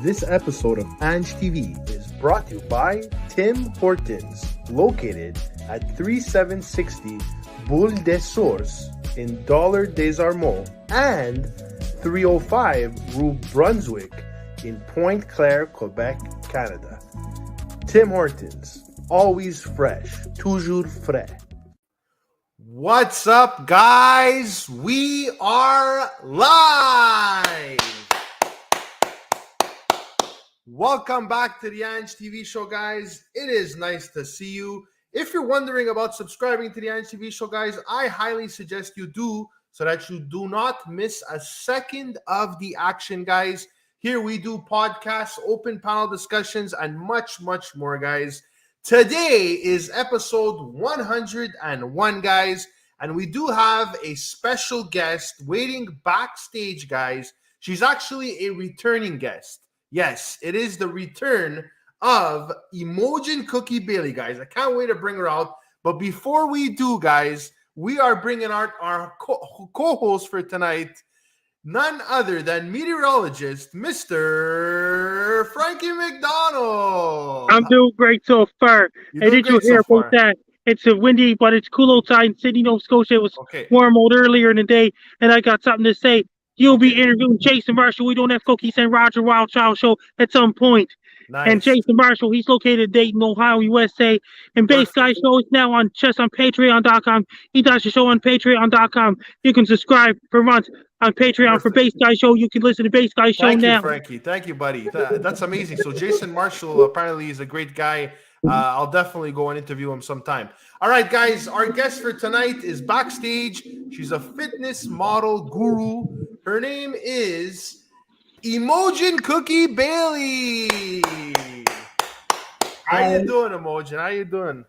This episode of Ange TV is brought to you by Tim Hortons, located at 3760 Boule des Sources in Dollar des Ormeaux and 305 Rue Brunswick in Pointe Claire, Quebec, Canada. Tim Hortons, always fresh, toujours frais. What's up, guys? We are live! Welcome back to the Ange TV show, guys. It is nice to see you. If you're wondering about subscribing to the Ange TV show, guys, I highly suggest you do so that you do not miss a second of the action, guys. Here we do podcasts, open panel discussions, and much, much more, guys. Today is episode 101, guys, and we do have a special guest waiting backstage, guys. She's actually a returning guest. Yes, it is the return of Imogen Cookie Bailey, guys. I can't wait to bring her out. But before we do, guys, we are bringing out our co-host for tonight, none other than meteorologist, Mr. Frankie McDonald. I'm doing great so far. And did you hear about that? It's a windy, but it's cool outside in Sydney, Nova Scotia. It was warm out earlier in the day, and I got something to say. You'll be interviewing Jason Marshall. We don't have Cookies and Roger Wildchild show at some point. Nice. And Jason Marshall, he's located in Dayton, Ohio, USA. And Base Guy Show is now on just on Patreon.com. He does the show on Patreon.com. You can subscribe per month on Patreon for Base Guy Show. You can listen to Base Guy Show now. Thank you, Frankie. Thank you, buddy. That's amazing. So Jason Marshall apparently is a great guy. I'll definitely go and interview him sometime. All right, guys, our guest for tonight is backstage. She's a fitness model guru. Her name is Imogen Cookie Bailey. How you doing, Imogen? How you doing?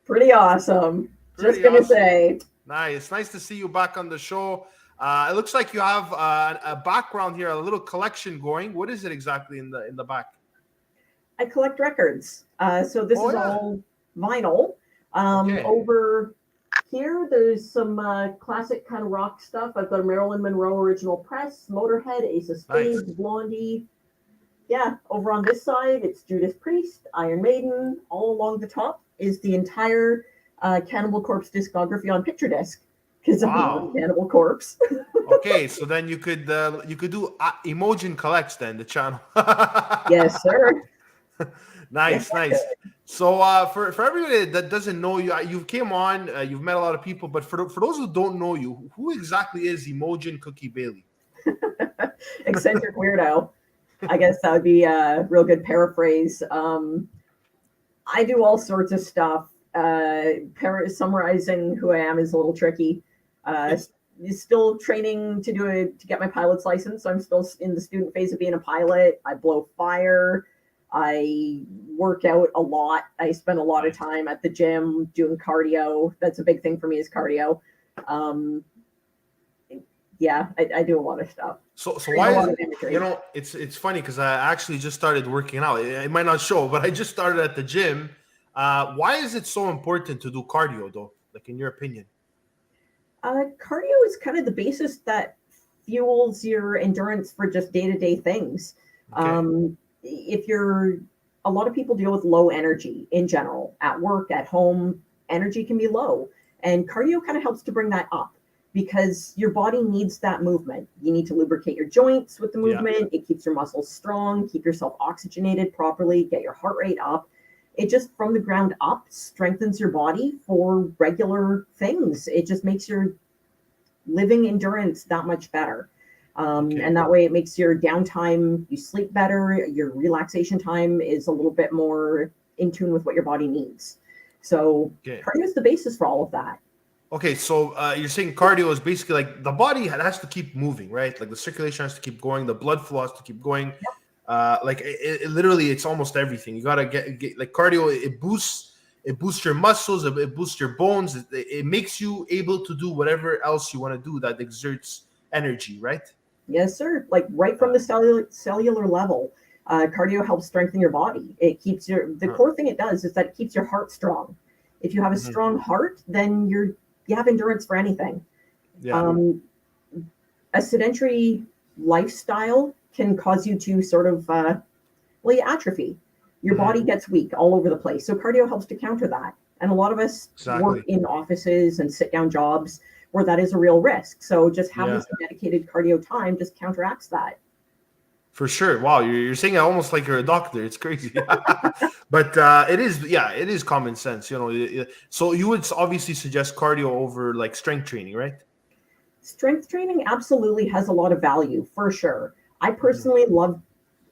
Pretty awesome. Just gonna say. Nice to see you back on the show. It looks like you have a background here, a little collection going. What is it exactly in the back? I collect records. So this is all vinyl. Over here, there's some classic kind of rock stuff. I've got a Marilyn Monroe original press, Motorhead, Ace of Spades, Blondie. Yeah, over on this side, it's Judas Priest, Iron Maiden. All along the top is the entire Cannibal Corpse discography on picture disc, because I'm Cannibal Corpse. Okay, so then you could do Imogen Collects then, the channel. Yes, sir. Nice. So for everybody that doesn't know you, you came on, you've met a lot of people, but for those who don't know you, who exactly is Imogen Cookie Bailey? Eccentric weirdo. I guess that would be a real good paraphrase. I do all sorts of stuff. Summarizing who I am is a little tricky. Still training to get my pilot's license. So I'm still in the student phase of being a pilot. I blow fire. I work out a lot. I spend a lot of time at the gym doing cardio. That's a big thing for me is cardio. Yeah, I do a lot of stuff. So why is it, it's funny because I actually just started working out. It might not show, but I just started at the gym. Why is it so important to do cardio though? Like in your opinion? Cardio is kind of the basis that fuels your endurance for just day-to-day things. Okay. A lot of people deal with low energy in general, at work, at home, energy can be low. And cardio kind of helps to bring that up because your body needs that movement. You need to lubricate your joints with the movement. Yeah. It keeps your muscles strong, keep yourself oxygenated properly, get your heart rate up. It just from the ground up strengthens your body for regular things. It just makes your living endurance that much better. And that way it makes your downtime, you sleep better, your relaxation time is a little bit more in tune with what your body needs. So cardio is the basis for all of that. Okay, so you're saying cardio is basically like the body has to keep moving, right? Like the circulation has to keep going, the blood flow has to keep going. Like it literally, it's almost everything. You gotta get like cardio. It boosts your muscles, it boosts your bones. It makes you able to do whatever else you want to do that exerts energy, right? Yes, sir. Like right from the cellular level, cardio helps strengthen your body. It keeps the core thing it does is that it keeps your heart strong. If you have a strong heart, then you have endurance for anything. A sedentary lifestyle can cause you to sort of, you atrophy. Your body gets weak all over the place. So cardio helps to counter that. And a lot of us work in offices and sit down jobs where that is a real risk. So just having some dedicated cardio time just counteracts that. For sure. Wow, you're saying it almost like you're a doctor. It's crazy. But it is common sense, you know. So you would obviously suggest cardio over like strength training, right? Strength training absolutely has a lot of value, for sure. I personally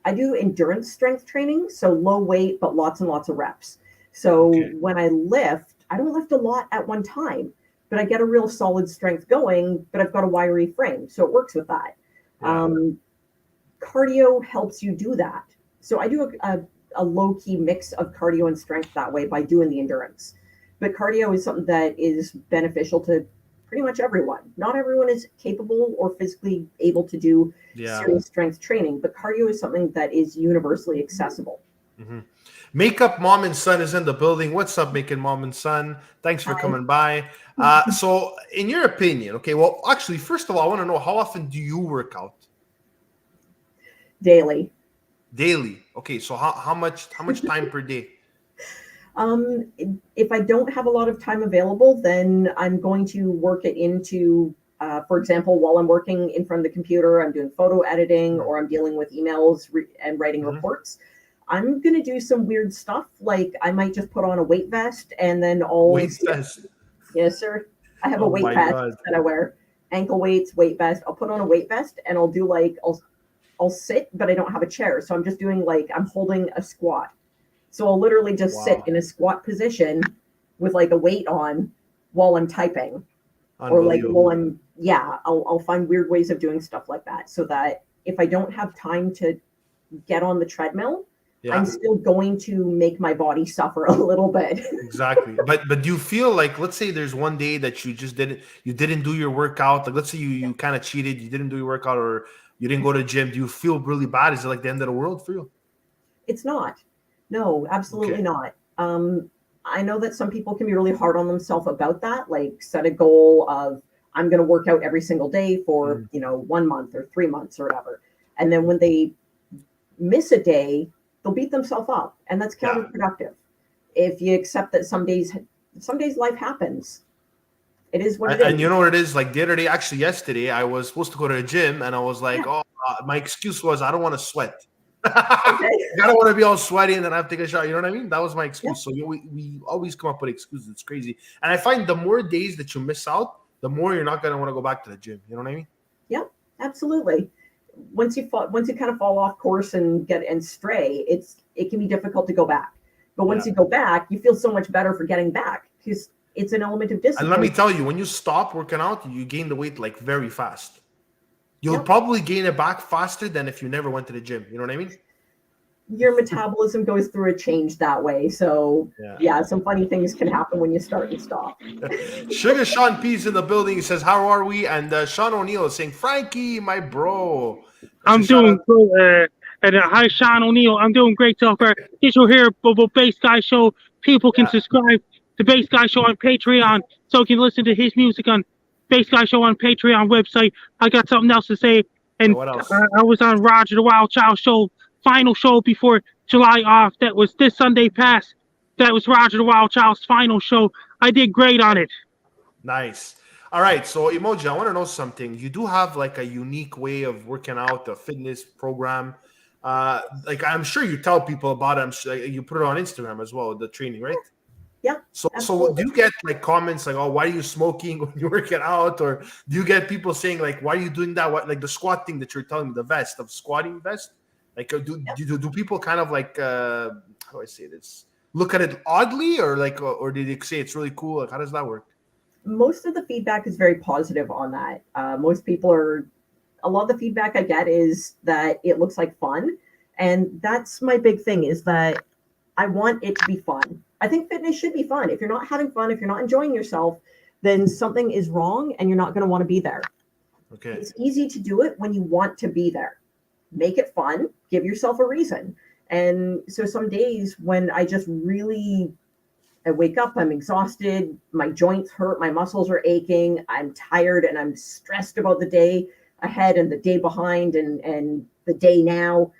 I do endurance strength training, so low weight, but lots and lots of reps. So when I lift, I don't lift a lot at one time, but I get a real solid strength going, but I've got a wiry frame, so it works with that. Cardio helps you do that. So I do a low-key mix of cardio and strength that way by doing the endurance. But cardio is something that is beneficial to pretty much everyone. Not everyone is capable or physically able to do serious strength training, but cardio is something that is universally accessible. Makeup Mom and Son is in the building. What's up, Making Mom and Son? Thanks for coming by. So in your opinion, okay, well, actually, first of all, I want to know, how often do you work out? Daily. Okay, so how much time per day? If I don't have a lot of time available, then I'm going to work it into, for example, while I'm working in front of the computer, I'm doing photo editing or I'm dealing with emails and writing reports. I'm going to do some weird stuff. Like I might just put on a weight vest and then weight vest. Yes, sir. I have a weight vest that I wear. Ankle weights, weight vest. I'll put on a weight vest and I'll do like, I'll sit, but I don't have a chair. So I'm just doing like, I'm holding a squat. So I'll literally just sit in a squat position with like a weight on while I'm typing. Or like while I'm, I'll find weird ways of doing stuff like that. So that if I don't have time to get on the treadmill, I'm still going to make my body suffer a little bit. Exactly. But do you feel like, let's say there's one day that you just didn't do your workout. Like let's say you kind of cheated, you didn't do your workout or you didn't go to the gym. Do you feel really bad? Is it like the end of the world for you? It's not. No, absolutely not. I know that some people can be really hard on themselves about that, like set a goal of I'm going to work out every single day for, 1 month or 3 months or whatever. And then when they miss a day, they'll beat themselves up, and that's counterproductive. If you accept that some days life happens. It is what it is. And you know what it is? Like the other day, actually yesterday, I was supposed to go to the gym and I was like, my excuse was I don't want to sweat. I don't want to be all sweaty and then I have to take a shower. You know what I mean? That was my excuse. So we always come up with excuses. It's crazy. And I find the more days that you miss out, the more you're not going to want to go back to the gym. You know what I mean? Yep, absolutely. Once you kind of fall off course and stray, it can be difficult to go back. But once you go back, you feel so much better for getting back because it's an element of discipline. And let me tell you, when you stop working out, you gain the weight like very fast. You'll probably gain it back faster than if you never went to the gym. You know what I mean? Your metabolism goes through a change that way. So some funny things can happen when you start and stop. Sugar Sean P's in the building. He says, how are we? And Sean O'Neill is saying, Frankie, my bro. I'm doing good. And hi, Sean O'Neill. I'm doing great so far. Did you hear about Bass Guy Show? People can subscribe to Bass Guy Show on Patreon so you can listen to his music on Bass Guy Show on Patreon website. I got something else to say. And I was on Roger the Wild Child Show, final show before July off. That was this Sunday past. That was Roger the Wild Child's final show. I did great on it. Nice. All right. So, Imogen, I want to know something. You do have like a unique way of working out, a fitness program. Like I'm sure you tell people about it. You put it on Instagram as well, the training, right? Yeah. So do you get like comments like, oh, why are you smoking when you're working out? Or do you get people saying like, why are you doing that? What, like the squat thing that you're telling me, the vest, the squatting vest? Like, do people kind of like, how do I say this? Look at it oddly or like, or did they say it's really cool? Like, how does that work? Most of the feedback is very positive on that. A lot of the feedback I get is that it looks like fun. And that's my big thing is that I want it to be fun. I think fitness should be fun. If you're not having fun, if you're not enjoying yourself, then something is wrong and you're not going to want to be there. Okay. It's easy to do it when you want to be there. Make it fun. Give yourself a reason. And so some days when I wake up, I'm exhausted, my joints hurt, my muscles are aching, I'm tired and I'm stressed about the day ahead and the day behind and the day now.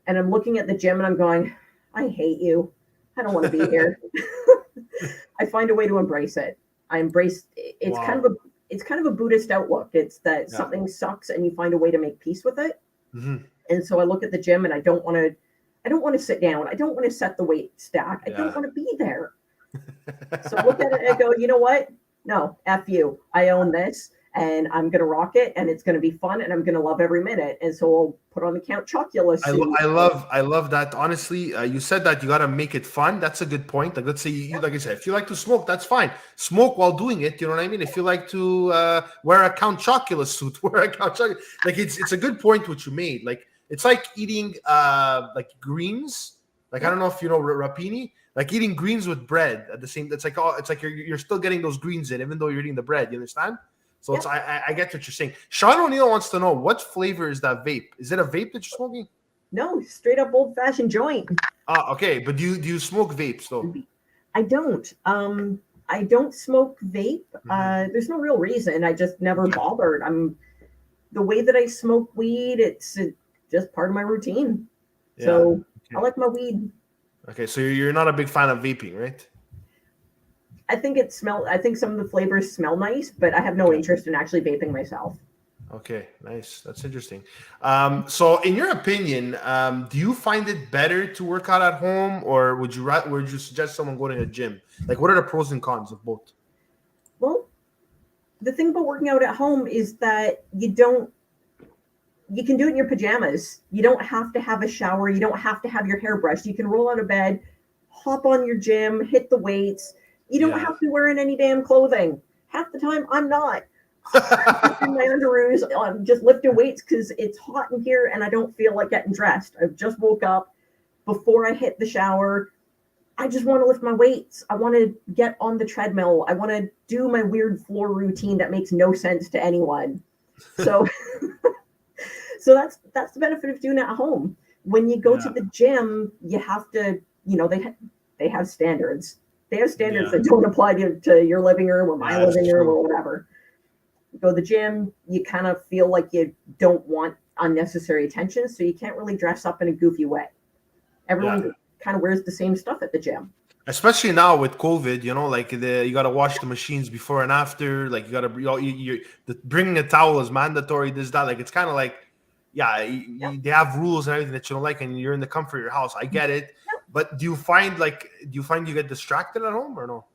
And I'm looking at the gym and I'm going, I hate you. I don't want to be here. I find a way to embrace it. I embrace it's kind of a Buddhist outlook. It's that something sucks and you find a way to make peace with it. Mm-hmm. And so I look at the gym and I don't want to sit down. I don't want to set the weight stack. I don't want to be there. So I look at it and I go, you know what? No, F you. I own this and I'm going to rock it and it's going to be fun and I'm going to love every minute. And so I'll put on the Count Chocula suit. I love that. Honestly, you said that you got to make it fun. That's a good point. Like, let's say you, like I said, if you like to smoke, that's fine. Smoke while doing it. You know what I mean? If you like to wear a Count Chocula suit, wear a Count Chocula. Like it's a good point what you made. Like it's like eating like greens. Like I don't know if you know rapini. Like eating greens with bread at the same. It's like you're still getting those greens in, even though you're eating the bread. You understand? So it's I get what you're saying. Sean O'Neill wants to know what flavor is that vape? Is it a vape that you're smoking? No, straight up old fashioned joint. Okay, but do you smoke vapes though? I don't. I don't smoke vape. There's no real reason. I just never bothered. The way that I smoke weed. It's just part of my routine. Yeah. So I like my weed. Okay, so you're not a big fan of vaping, right? I think some of the flavors smell nice, but I have no interest in actually vaping myself. Okay, nice. That's interesting. So in your opinion, do you find it better to work out at home or would you suggest someone go to a gym? Like what are the pros and cons of both? Well, the thing about working out at home is that you can do it in your pajamas. You don't have to have a shower. You don't have to have your hair brushed. You can roll out of bed, hop on your gym, hit the weights. You don't have to be wearing any damn clothing. Half the time, I'm not. I'm in my underoos. I'm just lifting weights because it's hot in here and I don't feel like getting dressed. I just woke up before I hit the shower. I just want to lift my weights. I want to get on the treadmill. I want to do my weird floor routine that makes no sense to anyone. So, so that's the benefit of doing it at home. When you go to the gym, you have to, they have standards. They have standards that don't apply to your living room or my living room or whatever. You go to the gym, you kind of feel like you don't want unnecessary attention, so you can't really dress up in a goofy way. Everyone kind of wears the same stuff at the gym. Especially now with COVID, like you got to wash the machines before and after. Like you got to, bringing a towel is mandatory. This, that, like it's kind of like, they have rules and everything that you don't like, and you're in the comfort of your house. I get it. But do you find you get distracted at home or no?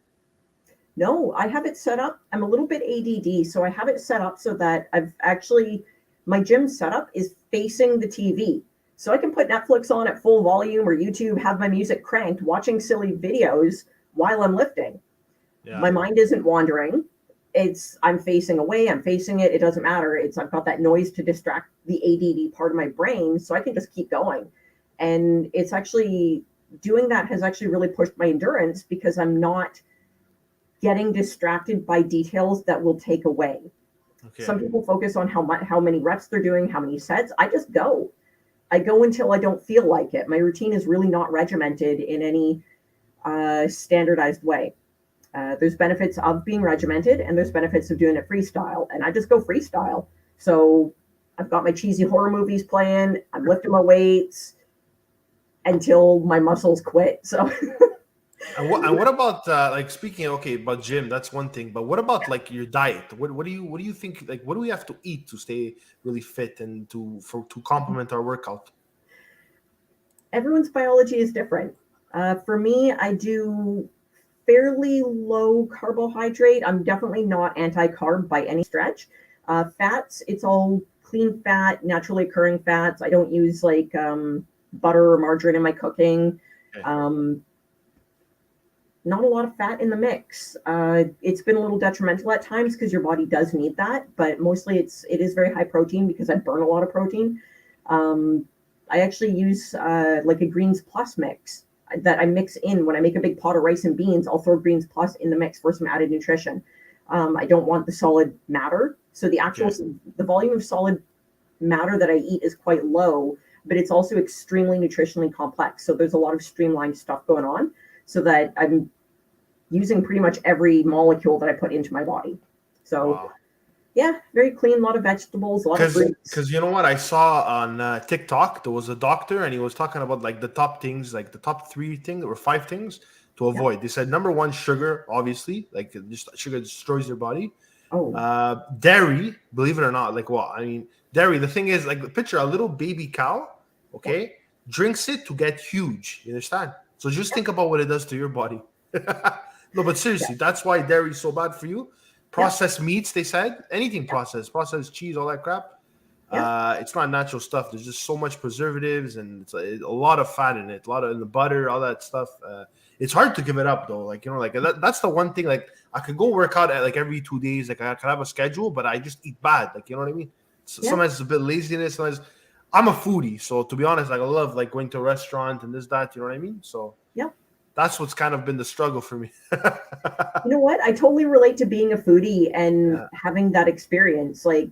No, I have it set up. I'm a little bit ADD, so I have it set up so that my gym setup is facing the TV. So I can put Netflix on at full volume or YouTube, have my music cranked, watching silly videos while I'm lifting. Yeah. My mind isn't wandering. I'm facing away, I'm facing it. It doesn't matter. I've got that noise to distract the ADD part of my brain, so I can just keep going. And it's actually doing that has actually really pushed my endurance because I'm not getting distracted by details that will take away. Okay. Some people focus on how many reps they're doing, how many sets. I just go. I go until I don't feel like it. My routine is really not regimented in any standardized way. There's benefits of being regimented and there's benefits of doing it freestyle. And I just go freestyle. So I've got my cheesy horror movies playing. I'm lifting my weights until my muscles quit. So and what about speaking about gym, that's one thing, but what about like your diet? What do you think, like what do we have to eat to stay really fit and to complement our workout? Everyone's biology is different. For me, I do fairly low carbohydrate. I'm definitely not anti-carb by any stretch. Fats, it's all clean fat, naturally occurring fats. I don't use butter or margarine in my cooking. Okay. Not a lot of fat in the mix. It's been a little detrimental at times because your body does need that, but mostly it is very high protein because I burn a lot of protein. I actually use a Greens Plus mix that I mix in when I make a big pot of rice and beans. I'll throw Greens Plus in the mix for some added nutrition. I don't want the solid matter. So the volume of solid matter that I eat is quite low, but it's also extremely nutritionally complex. So there's a lot of streamlined stuff going on so that I'm using pretty much every molecule that I put into my body. So Yeah, very clean, a lot of vegetables, a lot of fruits. Because you know what I saw on TikTok, there was a doctor and he was talking about like the top things, like the top 3 things or 5 things to avoid. They said number 1, sugar, obviously, like just sugar destroys your body. Oh, Dairy, believe it or not, like what? I mean, dairy. The thing is, like, picture a little baby cow, okay, drinks it to get huge. You understand? So just think about what it does to your body. No, but seriously, that's why dairy is so bad for you. Processed meats, they said, anything processed cheese, all that crap. It's not natural stuff. There's just so much preservatives and it's a lot of fat in it, a lot of in the butter, all that stuff. It's hard to give it up though. Like, you know, like that's the one thing. Like, I could go work out at like every 2 days. Like, I could have a schedule, but I just eat bad. Like, you know what I mean? So sometimes it's a bit laziness. Sometimes I'm a foodie, so to be honest, like I love like going to a restaurant and this, that. You know what I mean? So that's what's kind of been the struggle for me. You know what? I totally relate to being a foodie and having that experience. Like,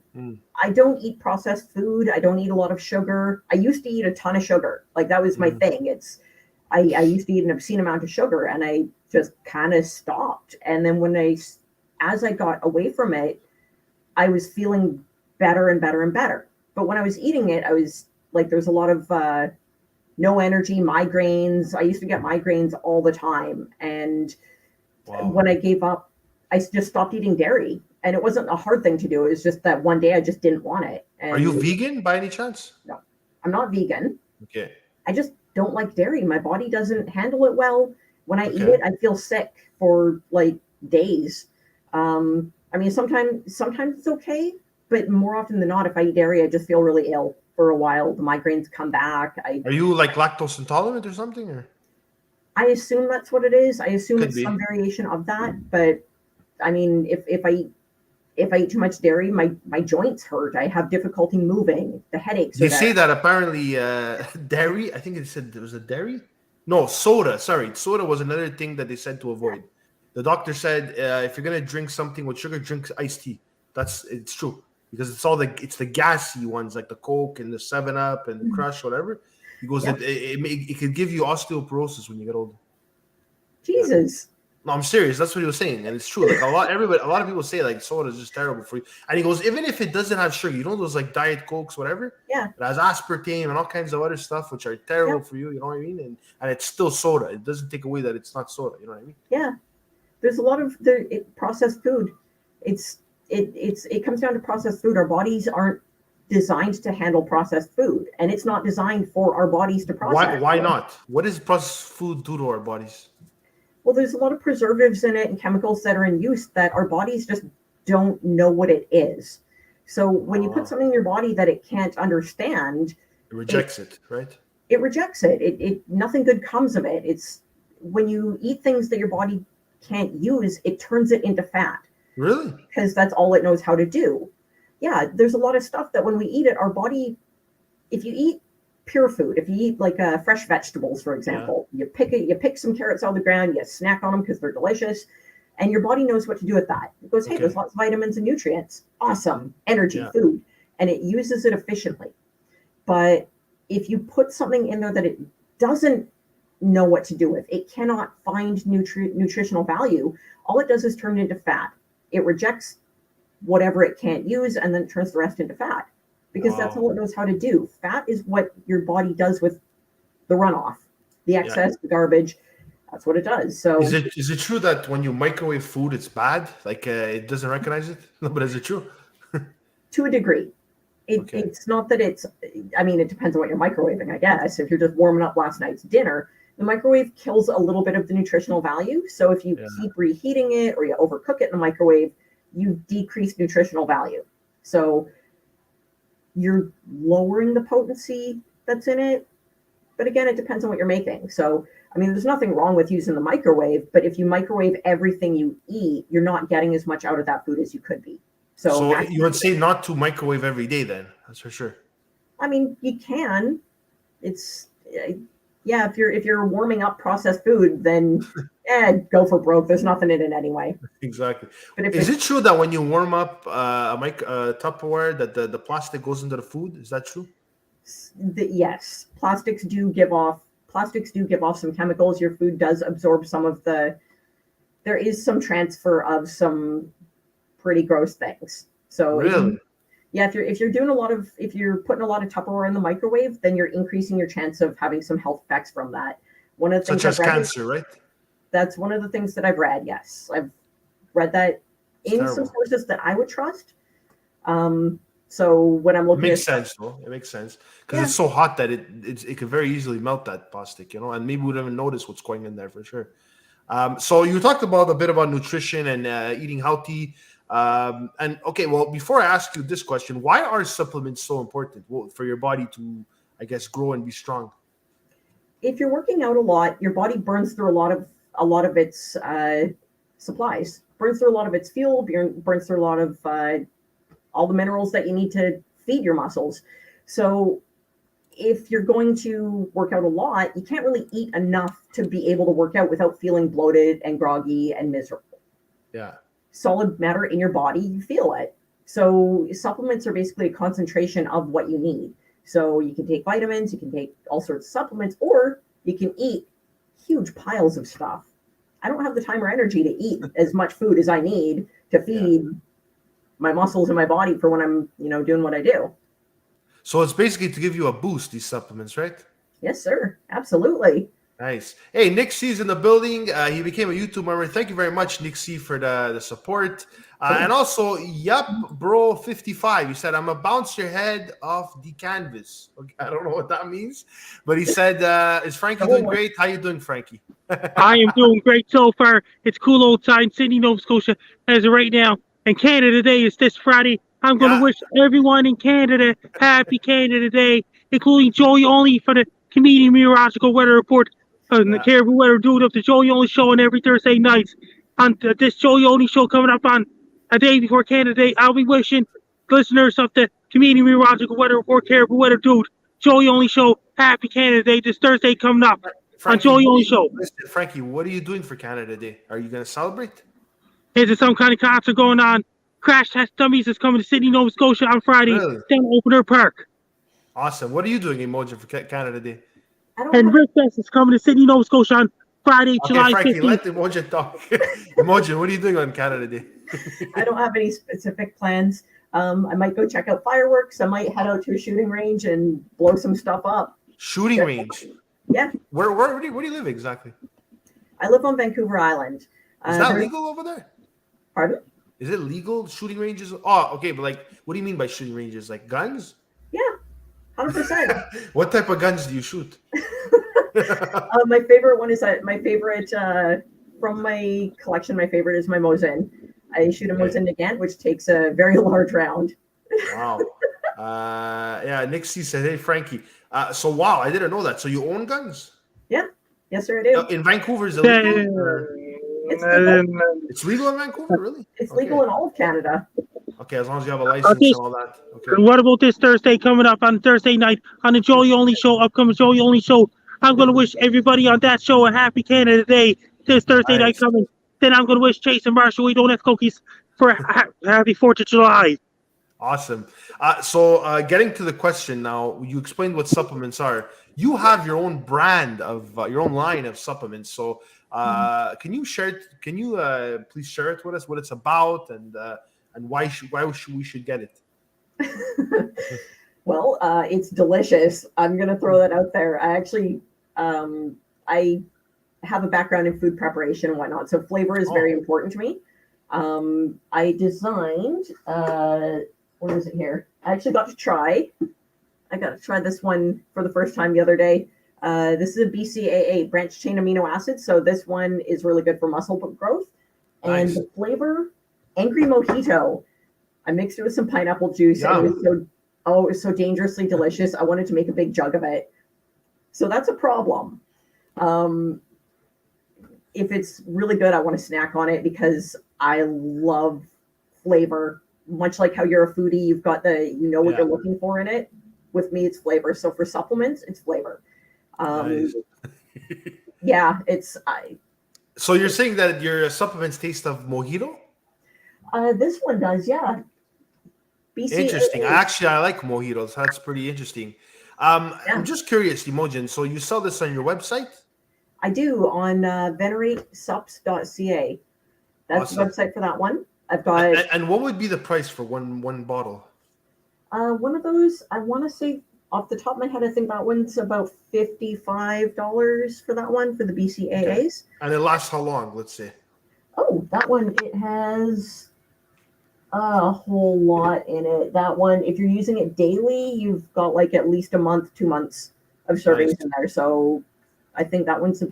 I don't eat processed food. I don't eat a lot of sugar. I used to eat a ton of sugar. Like, that was my thing. I used to eat an obscene amount of sugar, and I just kind of stopped. And then as I got away from it, I was feeling better and better and better. But when I was eating it, I was like, there's a lot of no energy, migraines. I used to get migraines all the time. And when I gave up, I just stopped eating dairy. And it wasn't a hard thing to do. It was just that one day I just didn't want it. And are you vegan by any chance? No, I'm not vegan. Okay. I just don't like dairy. My body doesn't handle it well. When I eat it, I feel sick for like days. I mean, sometimes it's okay, but more often than not, if I eat dairy, I just feel really ill for a while. The migraines come back. Are you like lactose intolerant or something? Or I assume that's what it is. I assume Could it's be. some variation of that. But I mean, if I eat too much dairy, my joints hurt. I have difficulty moving. The headaches. They say that apparently dairy. I think it said there was a dairy. No, soda. Sorry, soda was another thing that they said to avoid. The doctor said if you're gonna drink something with sugar, drink iced tea. It's true because it's the gassy ones like the Coke and the 7-Up and the Crush, whatever. He goes, it could give you osteoporosis when you get older. Jesus. No, I'm serious. That's what he was saying, and it's true. Like a lot of people say like soda is just terrible for you. And he goes, even if it doesn't have sugar, you know those like Diet Cokes, whatever. Yeah. It has aspartame and all kinds of other stuff which are terrible for you. You know what I mean? And it's still soda. It doesn't take away that it's not soda. You know what I mean? Yeah. There's a lot of processed food. It comes down to processed food. Our bodies aren't designed to handle processed food, and it's not designed for our bodies to process. Why not? What does processed food do to our bodies? Well, there's a lot of preservatives in it and chemicals that are in use that our bodies just don't know what it is. So when you put something in your body that it can't understand, it rejects it, right? It rejects it. It nothing good comes of it. It's when you eat things that your body can't use, it turns it into fat. Really? Because that's all it knows how to do. Yeah, there's a lot of stuff that when we eat it, our body, if you eat pure food, if you eat like fresh vegetables, for example, you pick some carrots out of the ground, you snack on them because they're delicious, and your body knows what to do with that. It goes, hey, there's lots of vitamins and nutrients. Awesome. Energy, food. And it uses it efficiently. But if you put something in there that it doesn't know what to do with, it cannot find nutritional value, all it does is turn it into fat. It rejects whatever it can't use and then it turns the rest into fat. Because that's all it knows how to do. Fat is what your body does with the runoff, the excess, the garbage. That's what it does. So is it true that when you microwave food, it's bad? Like it doesn't recognize it? No, but is it true? To a degree. It's not that it's, I mean, it depends on what you're microwaving, I guess. If you're just warming up last night's dinner, the microwave kills a little bit of the nutritional value. So if you keep reheating it or you overcook it in the microwave, you decrease nutritional value. So you're lowering the potency that's in it. But again, it depends on what you're making. So, I mean, there's nothing wrong with using the microwave, but if you microwave everything you eat, you're not getting as much out of that food as you could be. So you would say not to microwave every day then, that's for sure. I mean, you can. It's, if you're warming up processed food, then go for broke. There's nothing in it anyway. Exactly. But is it true that when you warm up Tupperware, that the plastic goes into the food? Is that true? Yes, plastics do give off some chemicals. Your food does absorb some of there is some transfer of some pretty gross things. So really, if you're putting a lot of Tupperware in the microwave, then you're increasing your chance of having some health effects from that. One of the things such as cancer, right? That's one of the things that I've read. Yes, I've read that in some sources that I would trust. So when I'm looking, it makes sense, though. It makes sense because it's so hot that it could very easily melt that plastic, and maybe we don't even notice what's going in there for sure. So you talked about a bit about nutrition and eating healthy. And okay, well, before I ask you this question, why are supplements so important for your body to, I guess, grow and be strong? If you're working out a lot, your body burns through a lot of its supplies, burns through a lot of its fuel, burns through a lot of all the minerals that you need to feed your muscles. So if you're going to work out a lot, you can't really eat enough to be able to work out without feeling bloated and groggy and miserable. Yeah. Solid matter in your body, you feel it. So supplements are basically a concentration of what you need. So you can take vitamins, you can take all sorts of supplements, or you can eat huge piles of stuff. I don't have the time or energy to eat as much food as I need to feed my muscles and my body for when I'm, doing what I do. So it's basically to give you a boost, these supplements, right? Yes, sir. Absolutely. Nice. Hey, Nick C's in the building. He became a YouTube member. Thank you very much, Nick C, for the support. And also, bro 55. He said, I'm going to bounce your head off the canvas. Okay, I don't know what that means. But he said, is Frankie doing great? How you doing, Frankie? I am doing great so far. It's cool old time, Sydney, Nova Scotia, as of right now. And Canada Day is this Friday. I'm going to wish everyone in Canada happy Canada Day, including Joey Only for the Comedian Meteorological Weather Report and the Caribou Weather Dude of the Joey Only Show on every Thursday night. On this Joey Only Show coming up on a day before Canada Day, I'll be wishing listeners of the Comedian Meteorological Weather Report, Caribou Weather Dude, Joey Only Show, happy Canada Day this Thursday coming up Frankie, on Joey Only Show. Listen, Frankie, what are you doing for Canada Day? Are you going to celebrate? Is there some kind of concert going on? Crash Test Dummies is coming to Sydney, Nova Scotia on Friday. Down Opener Park. Awesome. What are you doing, Imogen, for Canada Day? And Rick Fest is coming to Sydney, Nova Scotia on Friday, July 15th. Frankie, let Imogen talk. Imogen, what are you doing on Canada Day? I don't have any specific plans. I might go check out fireworks. I might head out to a shooting range and blow some stuff up. Shooting range? Yeah. Where do you live exactly? I live on Vancouver Island. Is that legal over there? Pardon? Is it legal, shooting ranges? Oh, okay, but what do you mean by shooting ranges? Like guns? Yeah, 100%. What type of guns do you shoot? My favorite one is from my collection. My favorite is my Mosin. I shoot a Mosin Nagant, which takes a very large round. Wow. Nick C said, "Hey Frankie." So wow, I didn't know that. So you own guns? Yeah. Yes, sir, I do. In Vancouver, is it legal? It's legal in Vancouver, really? It's legal in all of Canada. Okay, as long as you have a license and all that. Okay. And what about this Thursday coming up on Thursday night on the Joey Only Show, upcoming Joey Only Show? I'm going to wish everybody on that show a happy Canada Day this Thursday night coming. Then I'm going to wish Chase and Marshall we don't have cookies for a happy 4th of July. Awesome. So getting to the question now, you explained what supplements are. You have your own brand of your own line of supplements. So can you share it? Can you please share it with us? What it's about and why we should get it? Well, it's delicious. I'm going to throw that out there. I actually I have a background in food preparation and whatnot, so flavor is very important to me. I designed. Where is it here? I actually got to try. I got to try this one for the first time the other day. This is a BCAA, branched chain amino acid. So this one is really good for muscle growth. And the flavor, Angry Mojito. I mixed it with some pineapple juice. And it was so dangerously delicious. I wanted to make a big jug of it. So that's a problem. If it's really good, I want to snack on it because I love flavor. Much like how you're a foodie, you've got what you're looking for in it. With me, it's flavor. So for supplements, it's flavor. So you're saying that your supplements taste of mojito? This one does, yeah. BCAA. Interesting. I like mojitos. That's pretty interesting. I'm just curious, Imogen. So you sell this on your website? I do on veneratesups.ca. That's the website for that one. I've got. And what would be the price for one bottle? One of those, I want to say off the top of my head, I think that one's about $55 for that one for the BCAAs. Okay. And it lasts how long? Let's say. Oh, that one, it has a whole lot in it. That one, if you're using it daily, you've got like at least a month, 2 months of servings in there. So I think that one's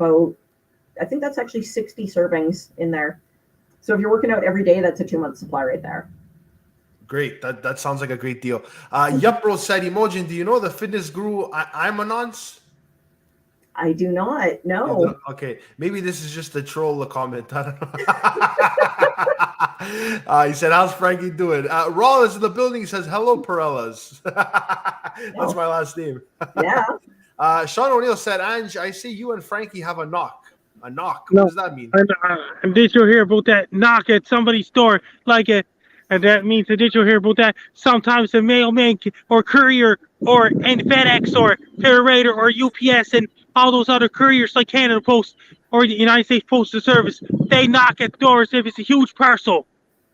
I think that's actually 60 servings in there. So if you're working out every day, that's a 2-month supply right there. Great. That sounds like a great deal. Bro said, Imogen, do you know the fitness guru Imonons? I do not. No. Okay. Maybe this is just a troll comment. I don't know. He said, how's Frankie doing? Raul is in the building. He says, hello, Parellas. That's my last name. Yeah. Sean O'Neill said, Ange, I see you and Frankie have a knock. A knock. No, what does that mean? And did you hear about that knock at somebody's store? And that means that did you hear about that? Sometimes the mailman or courier and FedEx or Parade or UPS and all those other couriers like Canada Post or the United States Postal Service, they knock at doors if it's a huge parcel.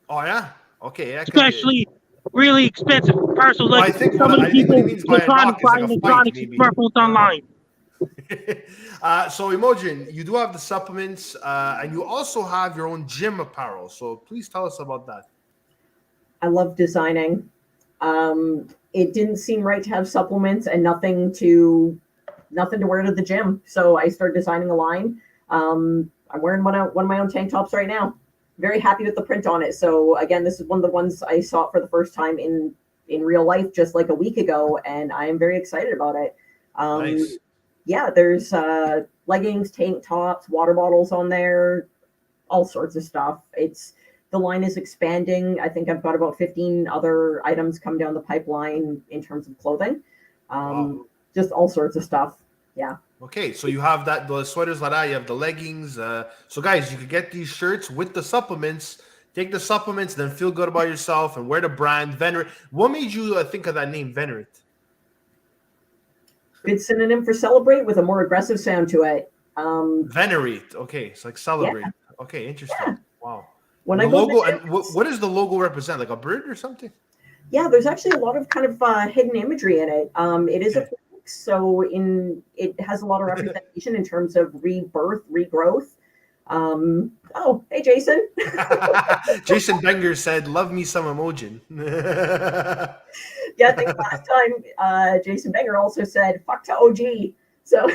Oh, yeah? Okay. Yeah, especially really expensive parcels. Like some of the people trying to buy electronics and smartphones online. So Imogen, you do have the supplements and you also have your own gym apparel. So please tell us about that. I love designing. It didn't seem right to have supplements and nothing to wear to the gym. So I started designing a line. I'm wearing one of my own tank tops right now. Very happy with the print on it. So again, this is one of the ones I saw for the first time in real life just like a week ago, and I am very excited about it. Nice. Yeah, there's leggings, tank tops, water bottles on there, all sorts of stuff. The line is expanding. I think I've got about 15 other items come down the pipeline in terms of clothing. Wow. Just all sorts of stuff. Yeah. Okay, so you have the sweaters like that. You have the leggings. So guys, you could get these shirts with the supplements. Take the supplements, then feel good about yourself and wear the brand Venerate. What made you think of that name, Venerate? Good synonym for celebrate with a more aggressive sound to it. Venerate. Okay, it's like celebrate. Yeah. Okay, interesting. Yeah. Wow. When the logo, and what does the logo represent? Like a bird or something? Yeah, there's actually a lot of kind of hidden imagery in it. It is a phoenix, so it has a lot of representation in terms of rebirth, regrowth. Oh, hey, Jason. Jason Benger said, love me some Imogen. Yeah, I think last time Jason Benger also said, fuck to OG. So.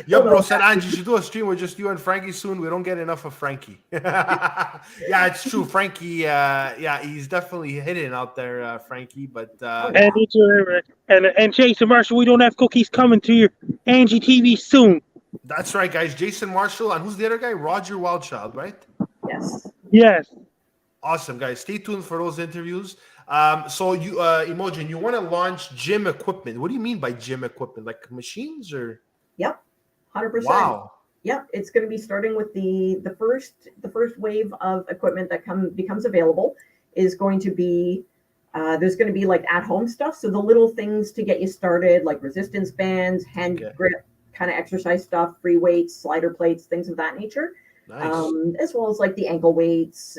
Bro said, Ange, you should do a stream with just you and Frankie soon. We don't get enough of Frankie. Yeah, it's true. Frankie, he's definitely hidden out there, Frankie. But and Jason Marshall, we don't have cookies coming to your Angie TV soon. That's right, guys. Jason Marshall, and who's the other guy? Roger Wildchild, right? Yes. Awesome, guys. Stay tuned for those interviews. So you, Imogen, you want to launch gym equipment. What do you mean by gym equipment? Like machines or? Yep, 100%. Wow. Yep, it's going to be starting with the first wave of equipment that becomes available is going to be there's going to be like at home stuff. So the little things to get you started, like resistance bands, hand grip, kind of exercise stuff, free weights, slider plates, things of that nature. Nice. As well as like the ankle weights.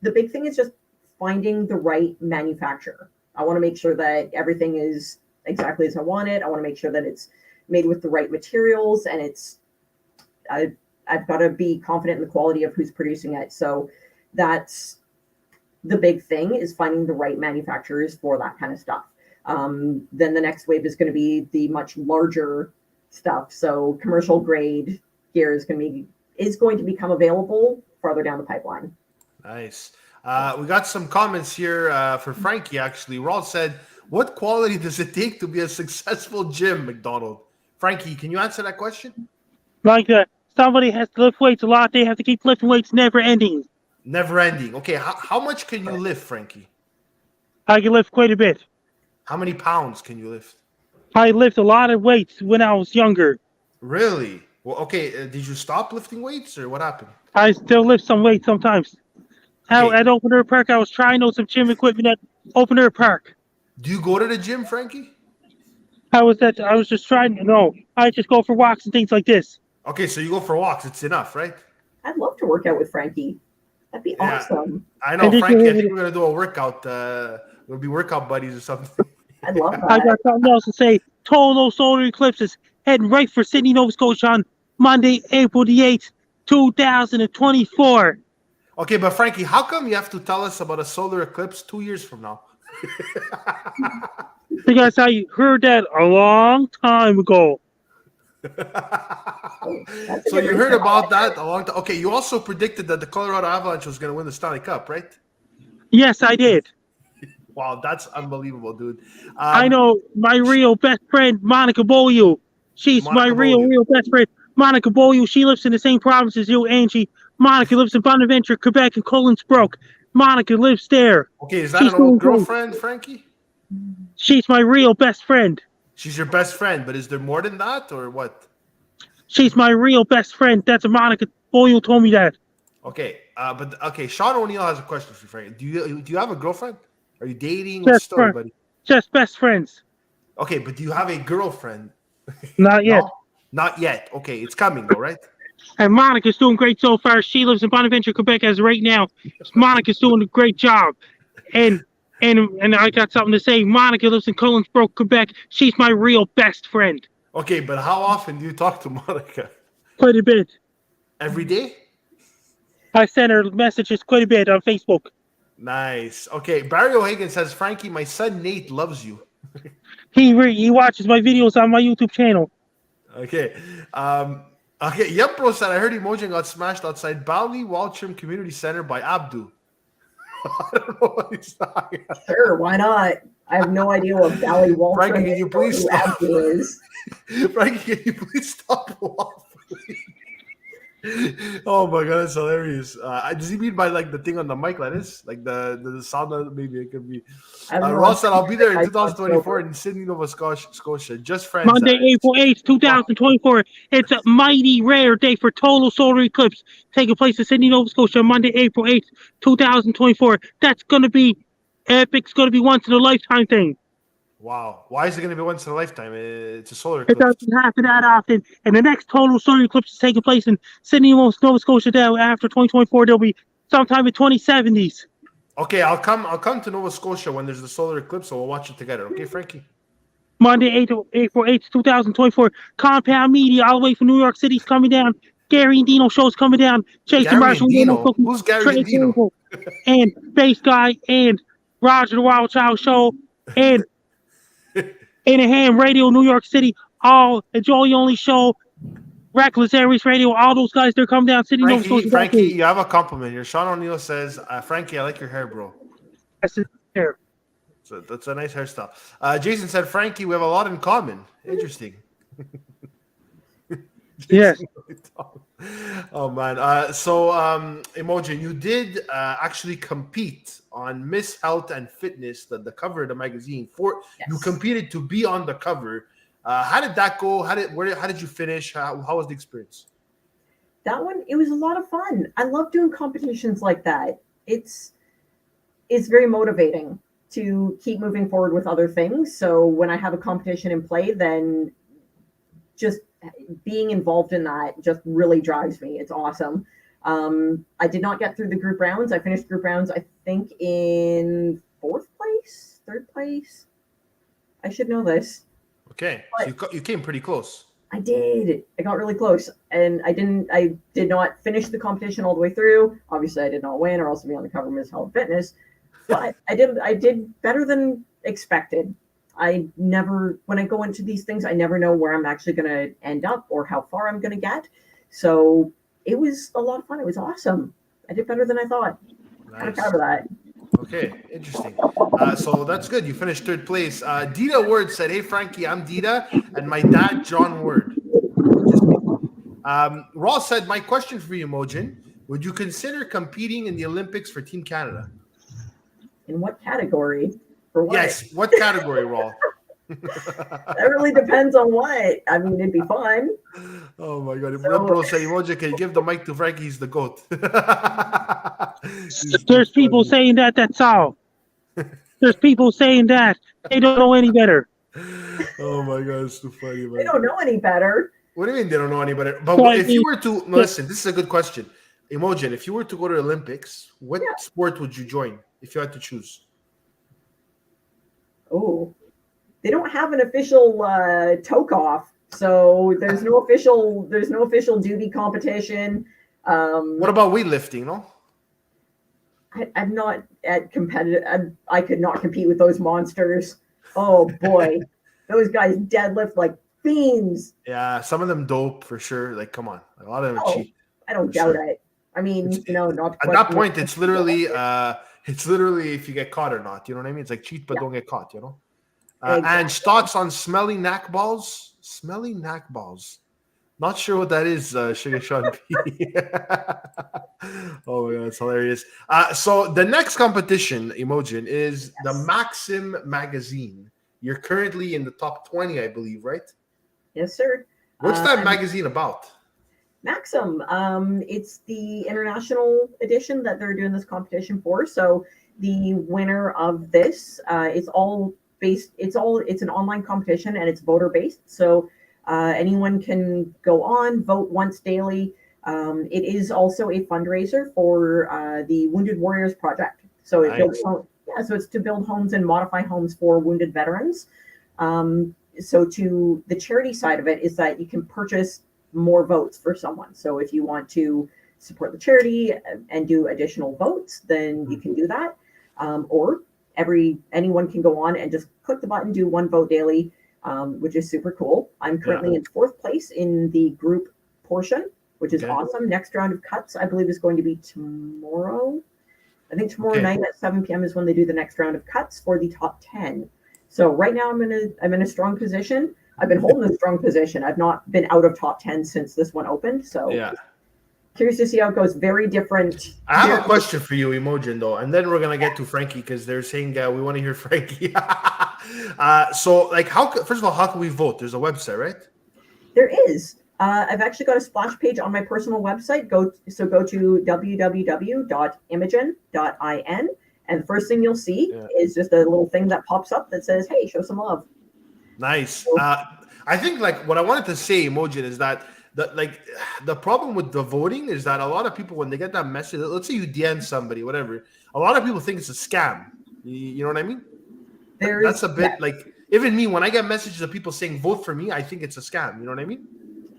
The big thing is just finding the right manufacturer. I want to make sure that everything is exactly as I want it. I want to make sure that it's made with the right materials, and I've got to be confident in the quality of who's producing it. So that's the big thing, is finding the right manufacturers for that kind of stuff. Then the next wave is going to be the much larger stuff. So commercial grade gear is going to become available farther down the pipeline. Nice. We got some comments here for Frankie, actually. Raul said, what quality does it take to be a successful gym, McDonald? Frankie, can you answer that question? Like somebody has to lift weights a lot. They have to keep lifting weights never ending. Never ending. Okay, how much can you lift, Frankie? I can lift quite a bit. How many pounds can you lift? I lift a lot of weights when I was younger. Really? Well, okay. Did you stop lifting weights or what happened? I still lift some weights sometimes. Okay. At Open Air Park, I was trying out some gym equipment at Open Air Park. Do you go to the gym, Frankie? I was just trying. No, I just go for walks and things like this. Okay, so you go for walks. It's enough, right? I'd love to work out with Frankie. That'd be awesome. I know, Frankie. I think we're gonna do a workout. We'll be workout buddies or something. I love that. I got something else to say. Total solar eclipses heading right for Sydney, Nova Scotia on Monday, April the 8th, 2024. Okay, but Frankie, how come you have to tell us about a solar eclipse 2 years from now? Because I heard that a long time ago. So you heard about that a long time. Okay, you also predicted that the Colorado Avalanche was going to win the Stanley Cup, right? Yes, I did. Wow, that's unbelievable, dude. I know my real best friend, Monica Beaulieu. She's my real best friend. Monica Beaulieu, she lives in the same province as you, Angie. Monica lives in Bonaventure, Quebec, and Collinsbrook. Monica lives there. Okay, is that an old girlfriend, Frankie? She's my real best friend. She's your best friend, but is there more than that, or what? She's my real best friend. That's what Monica Beaulieu told me that. Okay, Sean O'Neill has a question for you, Frankie. Do you have a girlfriend? Are you dating? What's the story, buddy? Just best friends. Okay, but do you have a girlfriend? Not yet. No? Not yet. Okay, it's coming though, right? And Monica's doing great so far. She lives in Bonaventure, Quebec as of right now. Monica's doing a great job. And I got something to say. Monica lives in Collinsbrook, Quebec. She's my real best friend. Okay, but how often do you talk to Monica? Quite a bit. Every day? I send her messages quite a bit on Facebook. Nice. Okay, Barry O'Hagan says, Frankie, my son Nate loves you. He watches my videos on my YouTube channel. Okay. Yep, bro said, I heard Imogen got smashed outside Bali Waltram Community Center by Abdu. I don't know what he's talking about. Sure, why not? I have no idea what Bali Waltram Frankie, can you please stop? is. Frankie, can you please stop waffling? Oh my god, that's hilarious. Does he mean by like the thing on the mic like this? Like the sound of maybe it could be. Ross said, I'll be there in 2024 in Sydney, Nova Scotia. Just friends. Monday, April 8th, 2024. It's a mighty rare day for total solar eclipse taking place in Sydney, Nova Scotia on Monday, April 8th, 2024. That's going to be epic. It's going to be once in a lifetime thing. Wow. Why is it going to be once in a lifetime? It's a solar eclipse. It doesn't happen that often. And the next total solar eclipse is taking place in Sydney, Nova Scotia now after 2024. There'll be sometime in 2070s. Okay, I'll come to Nova Scotia when there's the solar eclipse, so we'll watch it together. Okay, Frankie? Monday, April 8th, 2024. Compound Media all the way from New York City's coming down. Gary and Dino show's coming down. Jason Marshall. Who's Gary and Dino? And Bass Guy and Roger the Wild Child Show and In a Ham Radio, New York City, all a Joey Only Show, Reckless Aries Radio, all those guys, they're coming down City. Frankie, you have a compliment here. Sean O'Neill says, Frankie, I like your hair, bro. That's his hair. So that's a nice hairstyle. Jason said, Frankie, we have a lot in common. Interesting. Yes. Oh man. So Imogen, you did actually compete on Miss Health and Fitness, the cover of the magazine. You competed to be on the cover. How did that go? How did you finish? How was the experience? That one, it was a lot of fun. I love doing competitions like that. It's very motivating to keep moving forward with other things. So when I have a competition in play, then just being involved in that just really drives me. It's awesome. I did not get through the group rounds. I finished group rounds, I think, in third place. I should know this. Okay, so you came pretty close. I did. I got really close, and I did not finish the competition all the way through. Obviously, I did not win, or else I'd be on the cover of Miss Health Fitness. But I did better than expected. When I go into these things, I never know where I'm actually going to end up or how far I'm going to get. So it was a lot of fun. It was awesome. I did better than I thought. Nice. I'm proud of that. Okay, interesting. So that's good. You finished third place. Dita Word said, hey, Frankie, I'm Dita, and my dad, John Word. Ross said, my question for you, Imogen, would you consider competing in the Olympics for Team Canada? In what category? For what? Yes, what category, Raw? That really depends on what. I mean, it'd be fun. Oh my god! Bro say, Imogen, can you give the mic to Frankie? He's the GOAT. There's people saying that. That's all. There's people saying that. They don't know any better. Oh my god, it's too funny, man. They don't know any better. What do you mean they don't know any better? But if you were to listen, this is a good question. Imogen, if you were to go to the Olympics, what sport would you join if you had to choose? Oh, they don't have an official toke-off, so there's no official duty competition. What about weightlifting? No, I'm not at competitive. I could not compete with those monsters. Oh boy, those guys deadlift like fiends. Yeah, some of them dope for sure. Like, come on, a lot of them cheat. I don't doubt it. I mean, not at that point. It's literally if you get caught or not. You know what I mean? It's like cheat but don't get caught. You know. Exactly. And thoughts on smelly knack balls? Smelly knack balls. Not sure what that is, Sugar Sean P. Oh my god, it's hilarious. So the next competition, Imogen, is the Maxim magazine. You're currently in the top 20, I believe, right? Yes, sir. What's that magazine about? Maxim. It's the international edition that they're doing this competition for. So the winner of this, it's an online competition and it's voter based. So anyone can go on, vote once daily. It is also a fundraiser for the Wounded Warriors Project. So so it's to build homes and modify homes for wounded veterans. So to the charity side of it is that you can purchase more votes for someone. So if you want to support the charity and do additional votes, then you can do that. Or anyone can go on and just click the button, do one vote daily, which is super cool. I'm currently in 4th place in the group portion, which is awesome. Next round of cuts, I believe, is going to be tomorrow. I think tomorrow night at 7 p.m. is when they do the next round of cuts for the top 10. So right now I'm in a strong position. I've been holding a strong position. I've not been out of top 10 since this one opened. So curious to see how it goes. Very different. I have a question for you, Imogen, though, and then we're gonna get to Frankie because they're saying we want to hear Frankie. So, like, first of all, how can we vote? There's a website, right? There is. I've actually got a splash page on my personal website. Go to www.imogen.in, and the first thing you'll see is just a little thing that pops up that says, "Hey, show some love." Nice. I think like what I wanted to say, Imogen, is that the problem with the voting is that a lot of people, when they get that message, let's say you DM somebody, whatever, a lot of people think it's a scam. You know what I mean? That's a bit like, even me, when I get messages of people saying vote for me, I think it's a scam. You know what I mean?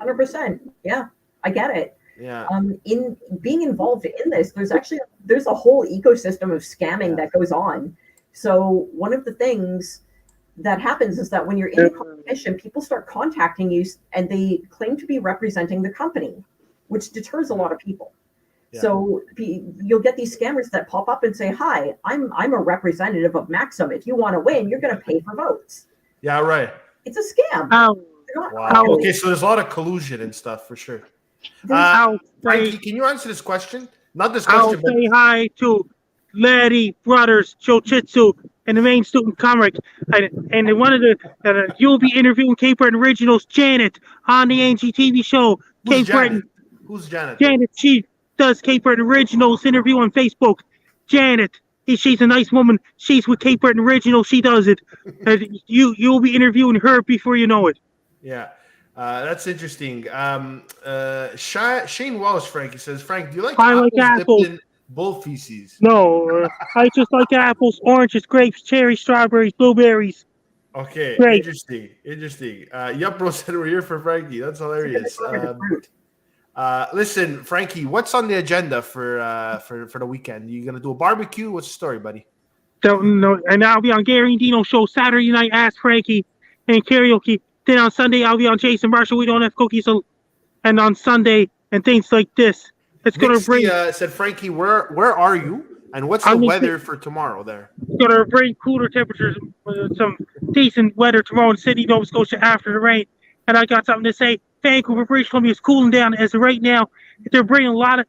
100%. Yeah, I get it. Yeah. In being involved in this, there's a whole ecosystem of scamming that goes on. So one of the things that happens is that when you're in the competition, people start contacting you and they claim to be representing the company, which deters a lot of people. Yeah. So you'll get these scammers that pop up and say, "Hi, I'm a representative of Maxim. If you want to win, you're going to pay for votes." Yeah, right. It's a scam. Wow. Okay, so there's a lot of collusion and stuff for sure. Frankie, can you answer this question? Not this question, I'll say hi to Larry Brothers Chojitsu and the main student comic, and one of the you'll be interviewing Cape Breton Originals, Janet, on the Ange TV show. Who's Janet? Who's Janet? Janet, she does Cape Breton Originals interview on Facebook. Janet, she's a nice woman. She's with Cape Breton Originals. She does it. You'll be interviewing her before you know it. Yeah. That's interesting. Shane Walsh, Frankie says, Frank, do you like apples dipped in bull feces? No, I just like apples, oranges, grapes, cherries, strawberries, blueberries. Okay, great. Interesting. Yup, bro said we're here for Frankie. That's hilarious. Listen, Frankie, what's on the agenda for the weekend? You gonna do a barbecue? What's the story, buddy? Don't know. And I'll be on Gary and Dino show Saturday night. Ask Frankie and karaoke. Then on Sunday, I'll be on Jason Marshall. We don't have cookies. And on Sunday, and things like this. It's going to bring. Said Frankie, where are you? And what's the weather for tomorrow there? It's going to bring cooler temperatures, some decent weather tomorrow in Sydney, Nova Scotia after the rain. And I got something to say. Vancouver, British Columbia is cooling down as of right now. They're bringing a lot of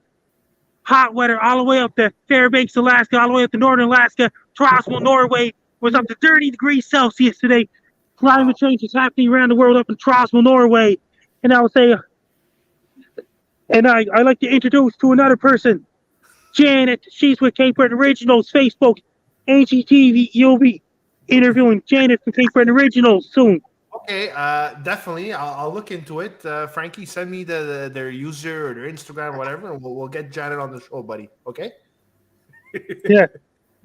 hot weather all the way up to Fairbanks, Alaska, all the way up to northern Alaska. Troswell, Norway was up to 30 degrees Celsius today. Climate change is happening around the world up in Troswell, Norway. And I would say, and I like to introduce to another person, Janet. She's with Cape Breton Originals, Facebook, Ange TV. You'll be interviewing Janet from Cape Breton Originals soon. Okay, definitely. I'll look into it. Frankie, send me their user or their Instagram, whatever, and we'll get Janet on the show, buddy. Okay. Yeah.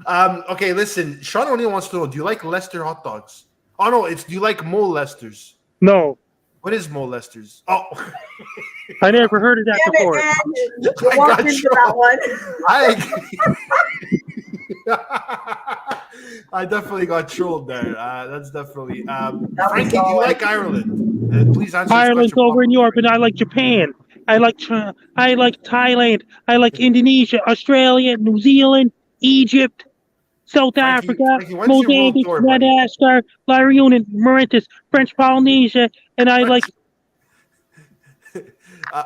Okay, listen. Sean O'Neill wants to know: do you like Lester hot dogs? Oh no, do you like Mo Lester's? No. What is Mo Lester's? Oh, I never heard of that Damn before. It, you walked into that one. I definitely got trolled there. That's definitely. Frankie, do you like Ireland? Please answer. Ireland's over in Europe, and I like Japan. I like Thailand. I like Indonesia, Australia, New Zealand, Egypt, South Africa, Mozambique, Madagascar, La Reunion, Mauritius, French Polynesia, and I like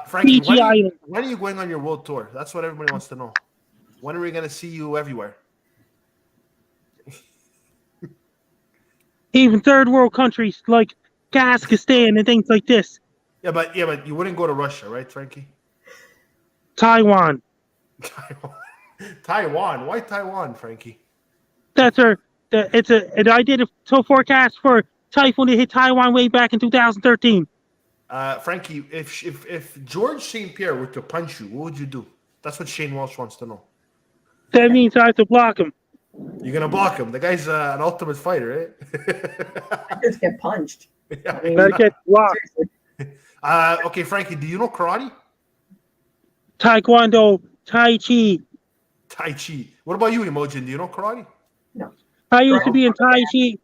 Frankie, when are you going on your world tour? That's what everybody wants to know. When are we going to see you everywhere? Even third world countries like Kazakhstan and things like this. Yeah, but you wouldn't go to Russia, right, Frankie? Taiwan. Taiwan. Why Taiwan, Frankie? That's and I did a forecast for typhoon to hit Taiwan way back in 2013. Frankie, if George St. Pierre were to punch you, what would you do? That's what Shane Walsh wants to know. That means I have to block him. You're gonna block him. The guy's an ultimate fighter, right? I just get punched. Yeah. I mean, I get blocked. Okay, Frankie, do you know karate? Taekwondo, Tai Chi. Tai Chi. What about you, Imogen? Do you know karate? No. I used to be in Tai Chi,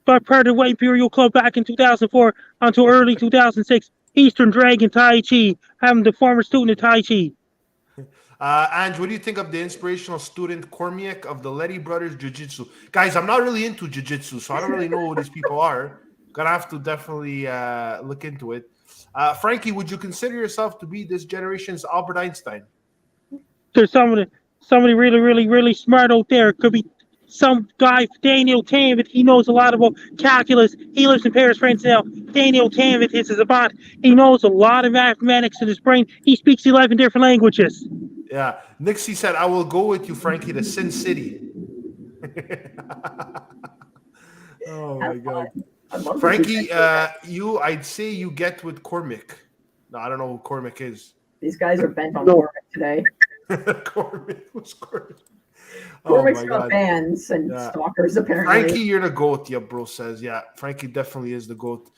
but part of the White Imperial Club back in 2004 until early 2006. Eastern Dragon Tai Chi. I'm the former student of Tai Chi. Ange, what do you think of the inspirational student Cormiak of the Letty Brothers Jiu-Jitsu? Guys, I'm not really into Jiu-Jitsu, so I don't really know who these people are. Gonna have to definitely look into it. Frankie, would you consider yourself to be this generation's Albert Einstein? There's somebody really, really, really smart out there. It could be some guy, Daniel Tammet. He knows a lot about calculus. He lives in Paris, France now. Daniel Tammet is a bot. He knows a lot of mathematics in his brain. He speaks 11 different languages. Yeah. Nixie said, I will go with you, Frankie, to Sin City. Oh, my God. Frankie, I'd say you get with Cormick. No, I don't know who Cormick is. These guys are bent on Cormick today. Cormick? Who's Cormick? Cormick's got fans and stalkers, apparently. Frankie, you're the GOAT, yeah, bro says. Yeah, Frankie definitely is the GOAT.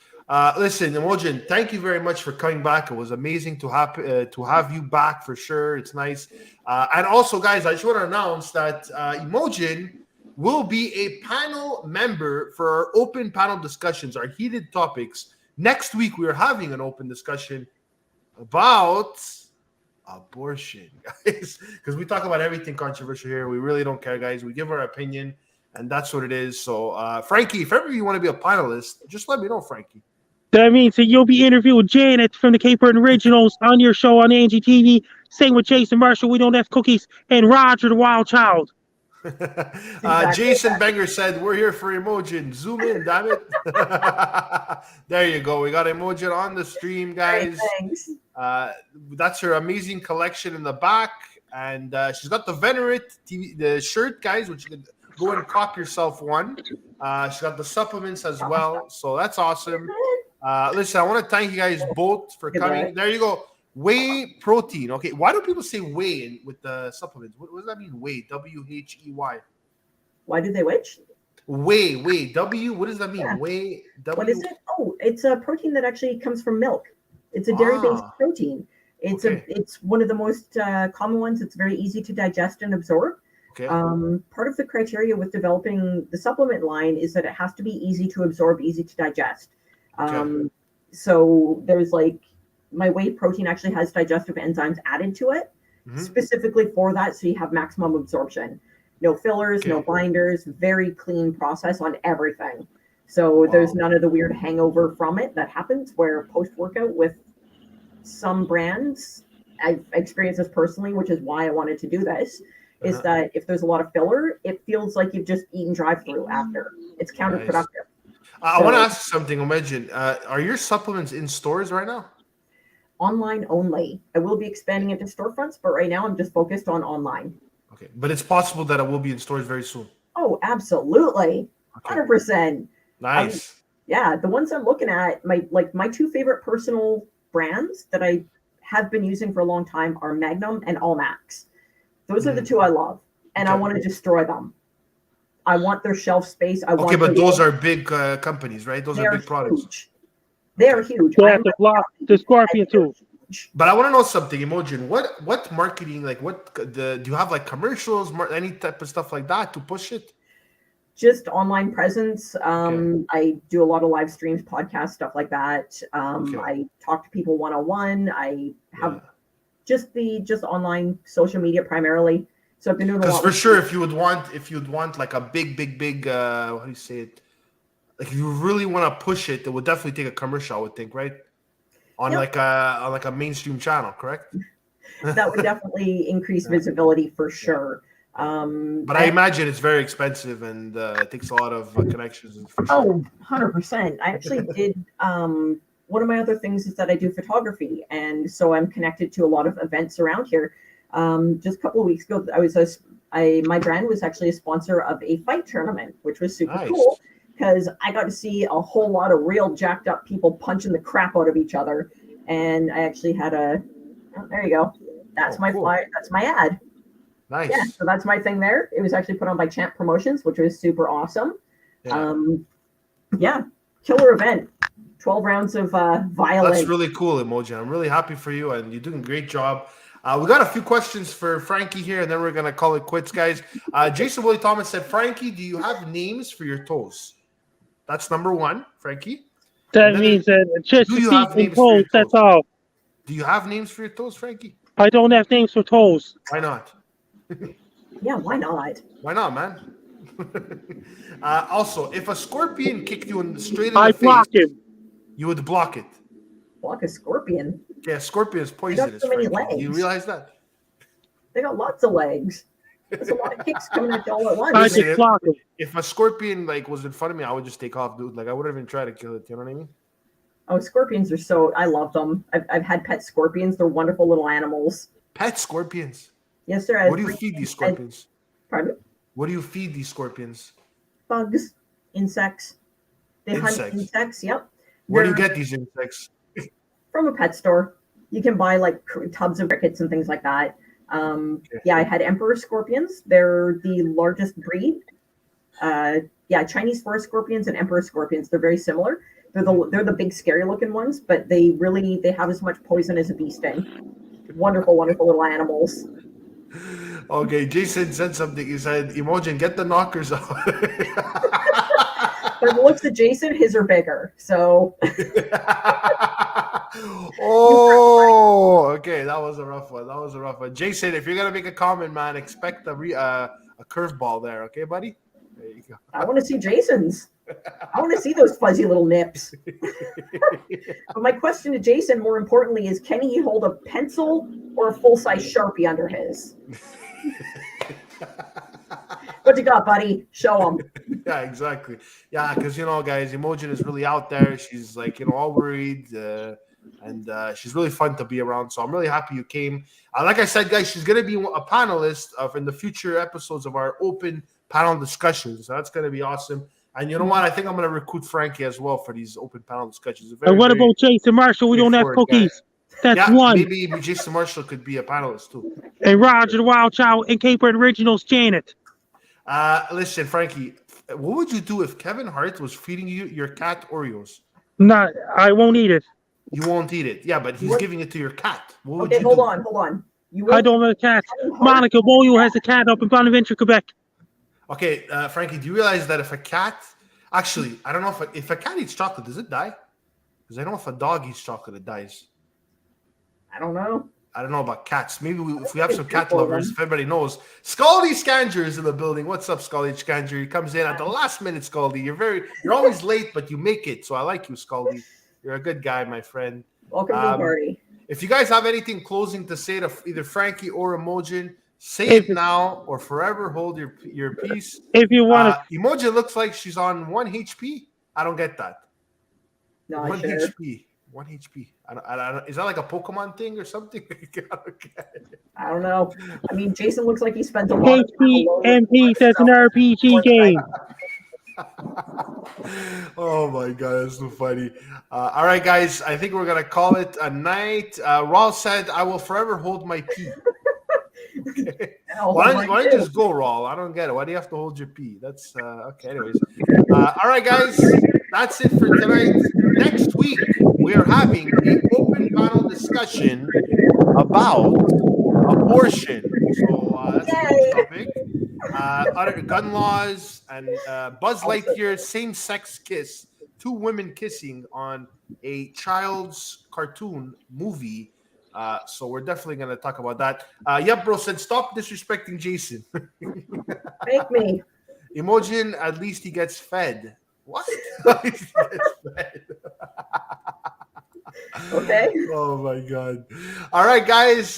Listen, Imogen, thank you very much for coming back. It was amazing to have you back for sure. It's nice. And also, guys, I just want to announce that Imogen will be a panel member for our open panel discussions, our heated topics. Next week, we are having an open discussion about abortion, guys, because we talk about everything controversial here. We really don't care, guys. We give our opinion, and that's what it is. So, Frankie, if ever you want to be a panelist, just let me know, Frankie. That means that you'll be interviewing Janet from the Cape Breton Originals on your show on Angie TV. Same with Jason Marshall, We Don't Have Cookies, and Roger the Wild Child. Jason Benger said, we're here for Imogen. Zoom in, damn it. There you go. We got Imogen on the stream, guys. Thanks. That's her amazing collection in the back. And she's got the Venerate TV, the shirt, guys, which you can go and cop yourself one. She's got the supplements as well. So that's awesome. Listen, I want to thank you guys both for coming. There you go. Whey protein. Okay, why do people say whey with the supplements? What does that mean? Whey, W-H-E-Y. Why do they which? Whey, W. What does that mean? Yeah. Whey, W. What is it? Oh, it's a protein that actually comes from milk. It's a dairy-based protein. It's one of the most common ones. It's very easy to digest and absorb. Okay. Part of the criteria with developing the supplement line is that it has to be easy to absorb, easy to digest. So there's my whey protein actually has digestive enzymes added to it specifically for that. So you have maximum absorption, no fillers, no binders, very clean process on everything. So there's none of the weird hangover from it that happens where post-workout with some brands, I've experienced this personally, which is why I wanted to do this, is that if there's a lot of filler, it feels like you've just eaten drive-through after. It's counterproductive. Nice. I want to ask something, Imogen. Are your supplements in stores right now? Online only. I will be expanding into storefronts, but right now I'm just focused on online. Okay, but it's possible that it will be in stores very soon. Oh, absolutely. 100%. Nice. Yeah, the ones I'm looking at, my two favorite personal brands that I have been using for a long time are Magnum and Allmax. Those are the two I love, and I want to destroy them. I want their shelf space. Okay, but those are big companies, right? Those are big products. Huge. They are huge. They have to block the Scorpion too. But I want to know something, Imogen. What marketing, like do you have like commercials, any type of stuff like that to push it? Just online presence. I do a lot of live streams, podcasts, stuff like that. I talk to people one-on-one. I have just online social media primarily. So I've been doing a lot. Because for sure, if you'd want like a big, how do you say it? Like if you really want to push it, it would definitely take a commercial, I would think, right? On like a mainstream channel, correct? That would definitely increase visibility for sure. But I imagine it's very expensive and it takes a lot of connections. For sure. Oh, 100%. I actually did. One of my other things is that I do photography, and so I'm connected to a lot of events around here. Just a couple of weeks ago, my brand was actually a sponsor of a fight tournament, which was super cool because I got to see a whole lot of real jacked up people punching the crap out of each other. And I actually had there you go. That's my flyer. That's my ad. Nice. Yeah, so that's my thing there. It was actually put on by Champ Promotions, which was super awesome. Killer event. 12 rounds of violence. That's really cool, Imogen. I'm really happy for you, and you're doing a great job. We got a few questions for Frankie here, and then we're going to call it quits, guys. Jason Willie Thomas said, Frankie, do you have names for your toes? That's number one, Frankie. That means that just feet and toes, that's all. Do you have names for your toes, Frankie? I don't have names for toes. Why not? Yeah, why not? Why not, man? Also, if a scorpion kicked you straight in the face, block him. You would block it. Block a scorpion? Yeah, scorpion is poisonous. So many legs. You realize that? They got lots of legs. There's a lot of kicks coming at you all at once. I just block it. If a scorpion was in front of me, I would just take off, dude. Like I wouldn't even try to kill it. You know what I mean? Oh, scorpions are I love them. I've had pet scorpions. They're wonderful little animals. Pet scorpions? Yes, sir. What do you feed these scorpions? Pardon? What do you feed these scorpions? Bugs, insects. They hunt insects. Yep. Where do you get these insects? From a pet store. You can buy like tubs of crickets and things like that. I had emperor scorpions. They're the largest breed. Chinese forest scorpions and emperor scorpions. They're very similar. They're the big scary looking ones, but they have as much poison as a bee sting. Wonderful, wonderful little animals. Okay, Jason said something. He said, Imogen, get the knockers out. But it looks at Jason, his are bigger. So. Oh, okay. That was a rough one. Jason, if you're going to make a comment, man, expect a curveball there. Okay, buddy? There you go. I want to see Jason's. I want to see those fuzzy little nips. But my question to Jason, more importantly, is can he hold a pencil or a full-size Sharpie under his? What you got, buddy? Show him. Yeah, exactly. Yeah, because, guys, Imogen is really out there. She's, all worried, and she's really fun to be around. So I'm really happy you came. Like I said, guys, she's going to be a panelist in the future episodes of our open panel discussions. So that's going to be awesome. And you know what? I think I'm going to recruit Frankie as well for these open panel discussions. And what about Jason Marshall? We don't have cookies. That's one. Maybe Jason Marshall could be a panelist too. And Roger the Wild Child and Cape Red Originals, Janet. Listen, Frankie, what would you do if Kevin Hart was feeding you your cat Oreos? No, I won't eat it. You won't eat it. Yeah, but he's giving it to your cat. What would you do? Hold on. I don't have a cat. Monica Boyle has a cat up in Bonaventure, Quebec. Okay, Frankie, do you realize that if a cat... Actually, I don't know if a cat eats chocolate, does it die? Because I know if a dog eats chocolate, it dies. I don't know. I don't know about cats. Maybe if we have some cat lovers, if everybody knows. Scaldy Scanger is in the building. What's up, Scaldy Scanger? He comes in at the last minute, Scaldy. You're always late, but you make it. So I like you, Scaldy. You're a good guy, my friend. Welcome to the party. If you guys have anything closing to say to either Frankie or Imogen, say it now or forever hold your peace. If you want to. Imogen looks like she's on 1 HP. I don't get that. No, 1 HP. 1 HP. I don't, is that like a Pokemon thing or something? I don't know. I mean, Jason looks like he spent a lot HP, MP, that's an RPG game. Oh my god, that's so funny. All right, guys, I think we're gonna call it a night. Raul said, "I will forever hold my pee." Okay. Why don't you just go, Raul? I don't get it. Why do you have to hold your pee? That's okay. Anyways, all right, guys, that's it for tonight. Next week we are having an open panel discussion about abortion. So that's a good topic. Other gun laws and Buzz Lightyear same-sex kiss. 2 women kissing on a child's cartoon movie. So we're definitely going to talk about that. Yep, bro said, stop disrespecting Jason. Make me. Imogen, at least he gets fed. What? At least he gets fed. Okay. Oh my god. All right, guys.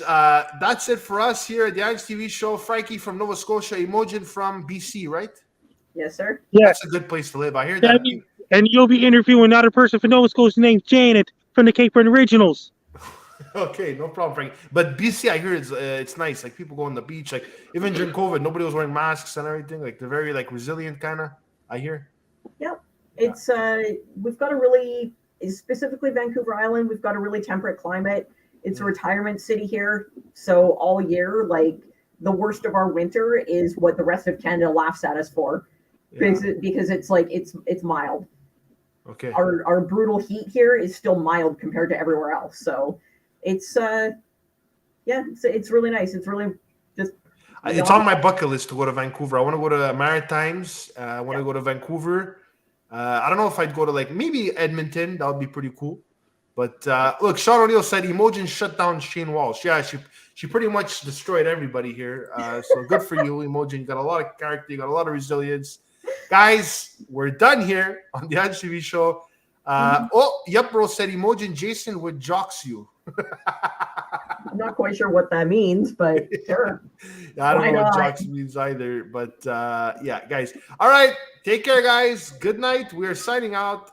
That's it for us here at the Ange TV show. Frankie from Nova Scotia, Imogen from BC, right? Yes, sir. Yeah. That's a good place to live. I hear that. And you'll be interviewing another person from Nova Scotia named Janet from the Cape Breton Originals. Okay, no problem, Frankie. But BC, I hear it's nice. Like people go on the beach. Like even during COVID, nobody was wearing masks and everything. Like they're very like resilient, kind of. I hear. Yeah, it's we've got a really, specifically Vancouver Island, we've got a really temperate climate. It's a retirement city here, so all year, like the worst of our winter is what the rest of Canada laughs at us for, because it's like it's mild. Okay. Our brutal heat here is still mild compared to everywhere else, so it's it's really nice. It's really just. It's on my bucket list to go to Vancouver. I want to go to Maritimes. I want to go to Vancouver. I don't know if I'd go to like maybe Edmonton. That would be pretty cool. But look, Sean O'Neill said Imogen shut down Shane Walsh. Yeah, she pretty much destroyed everybody here. So good for you, Imogen. You got a lot of character. You got a lot of resilience. Guys, we're done here on the Ange TV show. Oh, yep, bro said Imogen Jason would jocks you. I'm not quite sure what that means, but sure. I don't know what jocks means either. But yeah, guys. All right. Take care, guys. Good night. We are signing out.